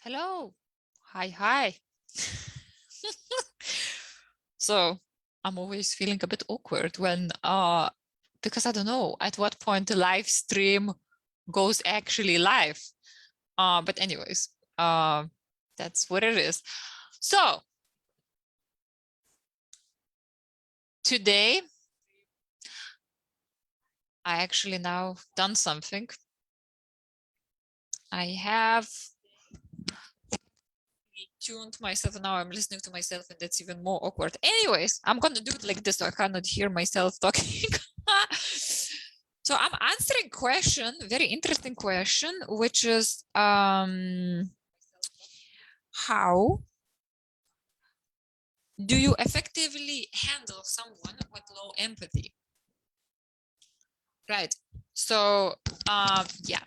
Hello. Hi. So I'm always feeling a bit awkward when because I don't know at what point the live stream goes actually live. But anyways, that's what it is. So today I actually now done something. I have tuned myself and now I'm listening to myself and that's even more awkward. Anyways, I'm gonna do it like this so I cannot hear myself talking. So I'm answering question, very interesting question, which is how do you effectively handle someone with low empathy? Right. So yeah,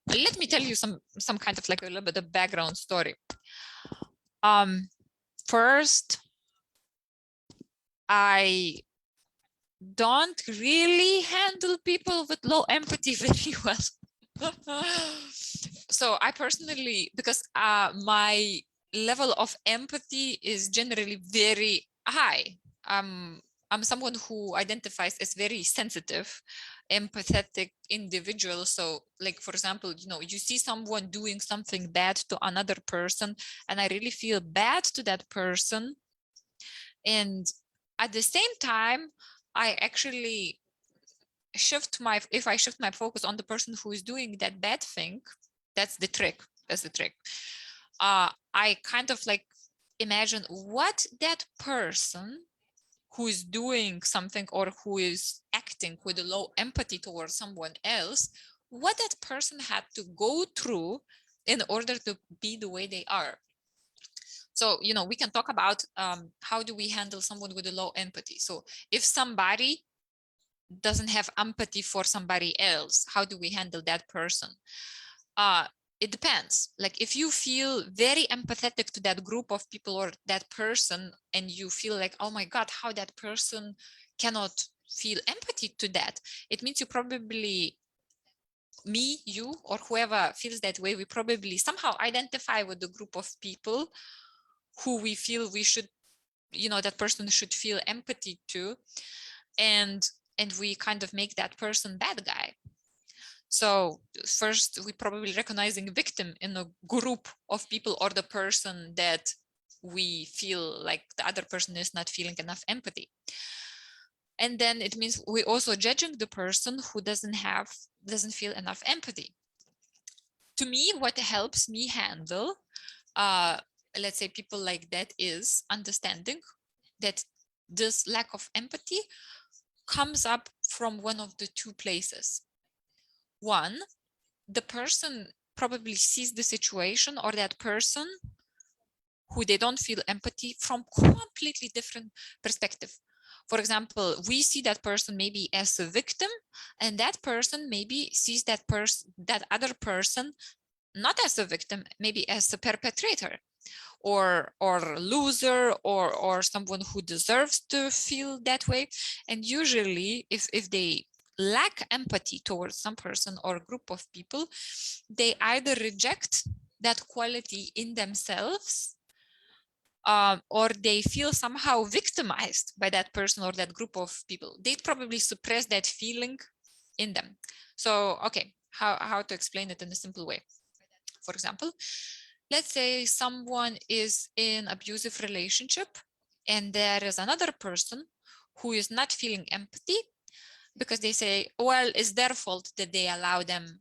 let me tell you some kind of like a little bit of background story. First, I don't really handle people with low empathy very well. So I personally, because my level of empathy is generally very high. I'm someone who identifies as very sensitive, empathetic individual. So like, for example, you see someone doing something bad to another person and I really feel bad to that person. And at the same time, I actually if I shift my focus on the person who is doing that bad thing, that's the trick. I kind of like imagine what that person who is doing something or who is acting with a low empathy towards someone else, what that person had to go through in order to be the way they are. So, we can talk about how do we handle someone with a low empathy. So if somebody doesn't have empathy for somebody else, how do we handle that person? It depends. Like if you feel very empathetic to that group of people or that person and you feel like, oh my God, how that person cannot feel empathy to that, it means you probably, me, you, or whoever feels that way, we probably somehow identify with the group of people who we feel we should, that person should feel empathy to. And we kind of make that person bad guy. So first, we probably recognizing victim in a group of people or the person that we feel like the other person is not feeling enough empathy. And then it means we also judging the person who doesn't feel enough empathy. To me, what helps me handle, let's say people like that is understanding that this lack of empathy comes up from one of the two places. One, the person probably sees the situation or that person who they don't feel empathy from completely different perspective. For example, we see that person maybe as a victim, and that person maybe sees that other person not as a victim, maybe as a perpetrator or loser or someone who deserves to feel that way. And usually if they lack empathy towards some person or group of people, they either reject that quality in themselves, or they feel somehow victimized by that person or that group of people. They probably suppress that feeling in them. So, okay, how to explain it in a simple way? For example, let's say someone is in abusive relationship and there is another person who is not feeling empathy because they say, well, it's their fault that they allow them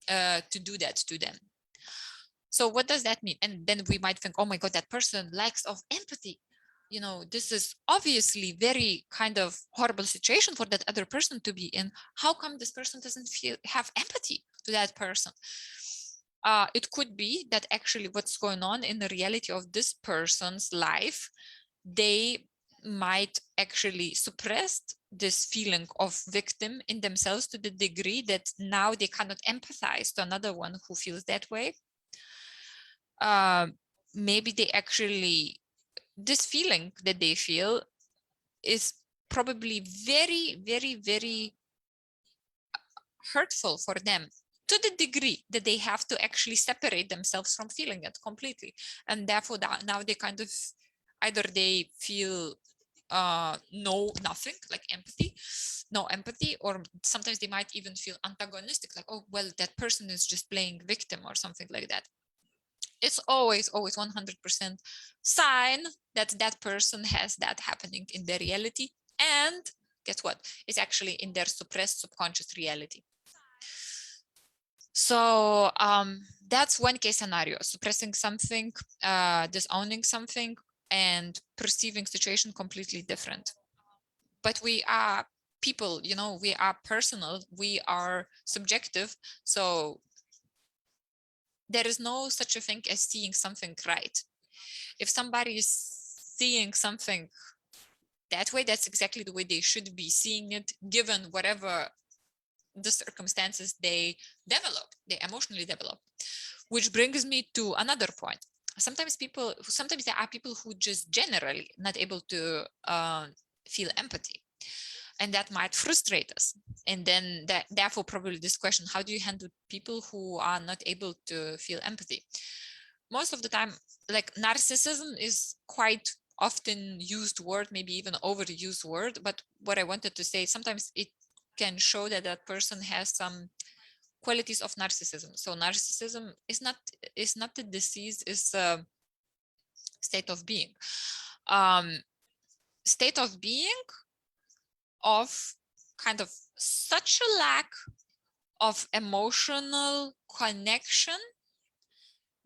to do that to them. So what does that mean? And then we might think, oh my God, that person lacks of empathy. This is obviously very kind of horrible situation for that other person to be in. How come this person doesn't have empathy to that person? It could be that actually what's going on in the reality of this person's life, they might actually suppress this feeling of victim in themselves to the degree that now they cannot empathize to another one who feels that way. Maybe they actually, this feeling that they feel is probably very, very, very hurtful for them. to the degree that they have to actually separate themselves from feeling it completely. And therefore now they kind of, either they feel nothing, like no empathy, or sometimes they might even feel antagonistic, like, oh, well, that person is just playing victim or something like that. It's always 100% sign that that person has that happening in their reality. And guess what? It's actually in their suppressed subconscious reality. So that's one case scenario: suppressing something, disowning something, and perceiving situation completely different. But we are people, you know, we are personal, we are subjective. So there is no such a thing as seeing something right. If somebody is seeing something that way, that's exactly the way they should be seeing it, given whatever the circumstances they emotionally develop. Which brings me to another point. Sometimes there are people who just generally not able to feel empathy, and that might frustrate us. And then therefore probably this question: how do you handle people who are not able to feel empathy? Most of the time, like, narcissism is quite often used word, maybe even overused word. But what I wanted to say, sometimes it can show that that person has some qualities of narcissism. So narcissism is not a disease, it's a state of being. State of being of kind of such a lack of emotional connection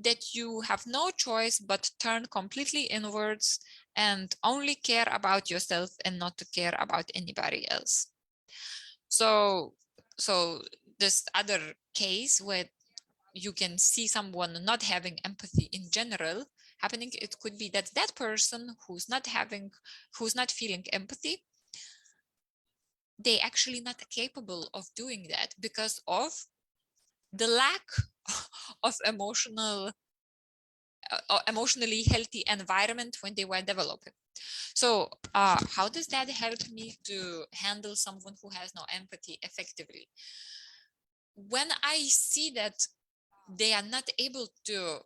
that you have no choice but turn completely inwards and only care about yourself and not to care about anybody else. So this other case where you can see someone not having empathy in general happening, it could be that that person who's not feeling empathy, they actually not capable of doing that because of the lack of emotionally healthy environment when they were developing. So how does that help me to handle someone who has no empathy effectively? When I see that they are not able to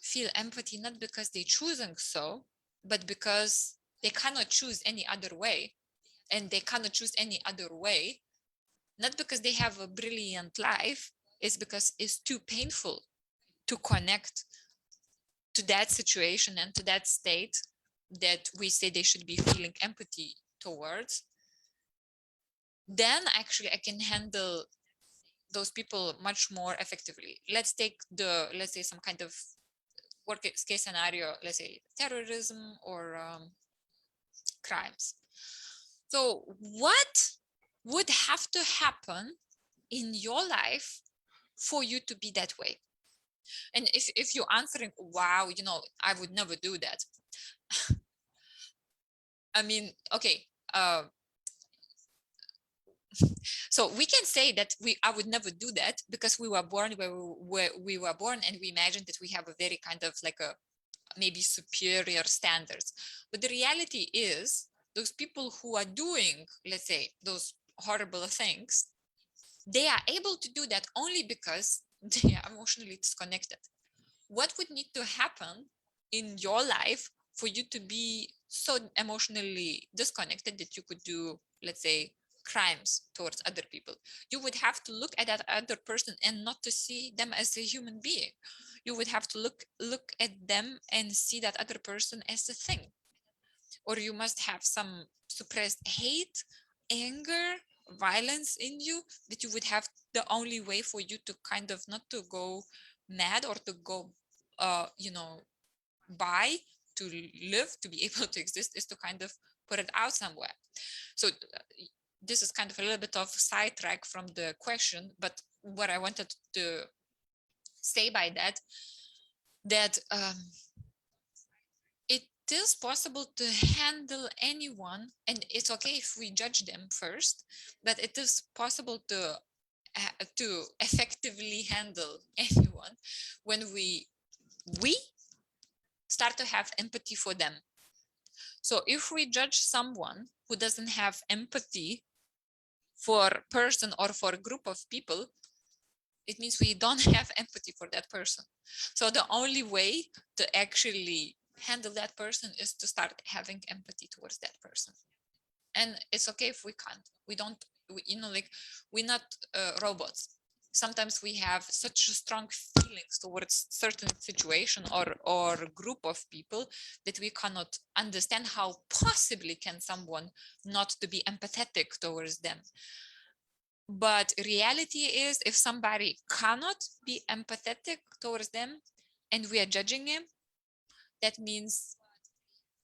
feel empathy, not because they're choosing so, but because they cannot choose any other way, and they cannot choose any other way, not because they have a brilliant life, it's because it's too painful to connect to that situation and to that state that we say they should be feeling empathy towards. Then actually I can handle those people much more effectively. Let's say some kind of worst case scenario, let's say terrorism or crimes. So what would have to happen in your life for you to be that way? And if you're answering, wow, I would never do that. I mean, okay, so we can say that I would never do that because we were born where we were born, and we imagine that we have a very kind of like a maybe superior standards. But the reality is those people who are doing, let's say, those horrible things, they are able to do that only because they are emotionally disconnected. What would need to happen in your life for you to be so emotionally disconnected that you could do, let's say, crimes towards other people? You would have to look at that other person and not to see them as a human being. You would have to look at them and see that other person as a thing. Or you must have some suppressed hate, anger, violence in you, that you would have the only way for you to kind of not to go mad or to go by, to live, to be able to exist, is to kind of put it out somewhere. So this is kind of a little bit of sidetrack from the question, but what I wanted to say by that it is possible to handle anyone, and it's okay if we judge them first, but it is possible to effectively handle anyone when we start to have empathy for them. So if we judge someone who doesn't have empathy for a person or for a group of people, it means we don't have empathy for that person. So the only way to actually handle that person is to start having empathy towards that person. And it's okay if we can't. We don't, like, we're not robots. Sometimes we have such strong feelings towards certain situation or group of people that we cannot understand how possibly can someone not to be empathetic towards them. But reality is, if somebody cannot be empathetic towards them and we are judging him, that means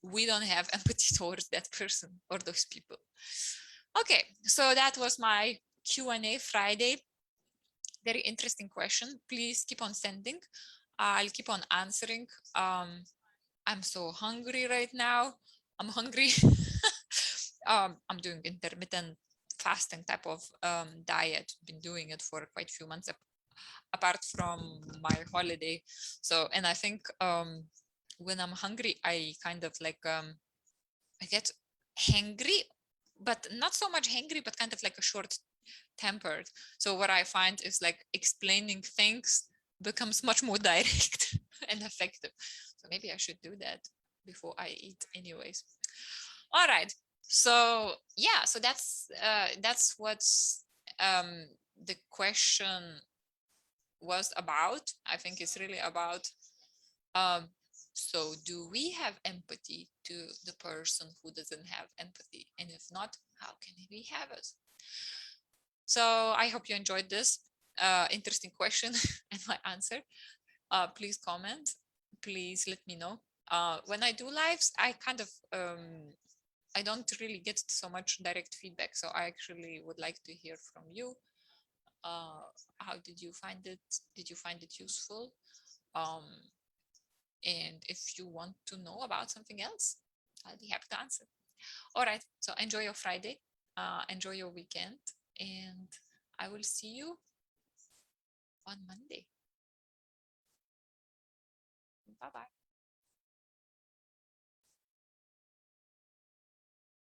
we don't have empathy towards that person or those people. Okay, so that was my Q&A Friday. Very interesting question. Please keep on sending. I'll keep on answering. I'm so hungry right now. I'm hungry. I'm doing intermittent fasting type of diet. Been doing it for quite a few months apart from my holiday. So, and I think when I'm hungry, I kind of like I get hangry, but not so much hangry, but kind of like a short tempered. So what I find is like explaining things becomes much more direct and effective. So maybe I should do that before I eat anyways. All right. So yeah, so that's what's the question was about. I think it's really about so do we have empathy to the person who doesn't have empathy? And if not, how can we have it? So I hope you enjoyed this interesting question and my answer. Please comment. Please let me know. When I do lives, I kind of I don't really get so much direct feedback. So I actually would like to hear from you. How did you find it? Did you find it useful? And if you want to know about something else, I'll be happy to answer. All right. So enjoy your Friday. Enjoy your weekend. And I will see you on Monday. Bye-bye.